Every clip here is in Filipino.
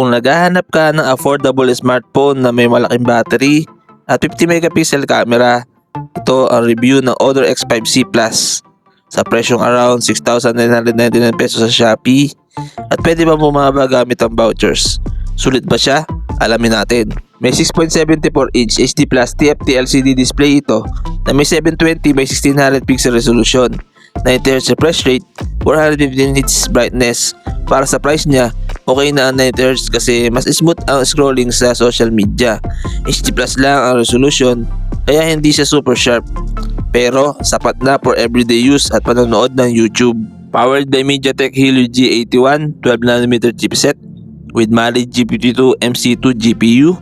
Kung naghahanap ka ng affordable smartphone na may malaking battery at 50 megapixel camera, ito ang review ng Honor X5C Plus sa presyong around 6,999 pesos sa Shopee at pwede ba bumaba gamit ang vouchers. Sulit ba siya? Alamin natin. May 6.74-inch HD Plus TFT LCD display ito na may 720 by 1600 pixel resolution, 90Hz refresh rate, 415 nits brightness. Para sa price niya, okay na ang 90Hz kasi mas smooth ang scrolling sa social media. HD Plus lang ang resolution kaya hindi siya super sharp, pero sapat na for everyday use at panonood ng YouTube. Powered by MediaTek Helio G81 12nm chipset with Mali GPT-2 MC2 GPU,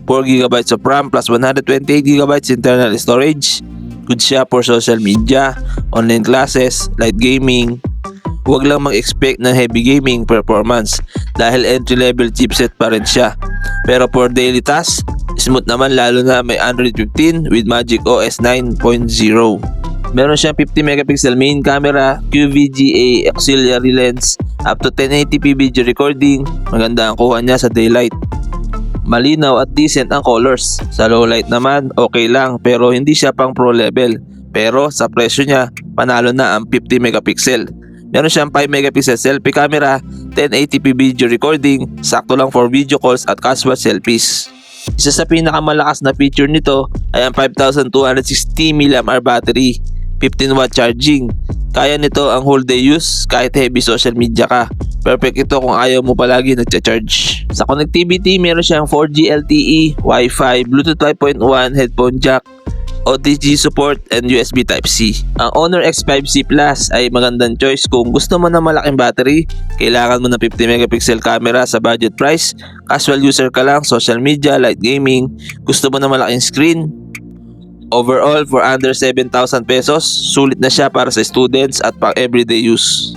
4GB of RAM plus 128GB internal storage. Good siya for social media, online classes, light gaming. Huwag lang mag-expect ng heavy gaming performance dahil entry-level chipset pa rin siya. Pero for daily tasks, smooth naman lalo na may Android 15 with Magic OS 9.0. Meron siyang 50 megapixel main camera, QVGA auxiliary lens, up to 1080p video recording. Maganda ang kuha niya sa daylight. Malinaw at decent ang colors. Sa low light naman, okay lang pero hindi siya pang pro level. Pero sa presyo niya, panalo na ang 50 megapixel. Meron siyang 5 megapixel selfie camera, 1080p video recording, sakto lang for video calls at casual selfies. Isa sa pinakamalakas na feature nito ay ang 5260 mAh battery, 15W charging. Kaya nito ang whole day use kahit heavy social media ka. Perfect ito kung ayaw mo palagi nagcha-charge. Sa connectivity, meron siyang 4G LTE, Wi-Fi, Bluetooth 5.1, headphone jack, OTG support, and USB Type-C. Ang Honor X5C Plus ay magandang choice kung gusto mo ng malaking battery, kailangan mo ng 50 megapixel camera sa budget price, casual user ka lang, social media, light gaming, gusto mo ng malaking screen. Overall, for under 7,000 pesos, sulit na siya para sa students at pang everyday use.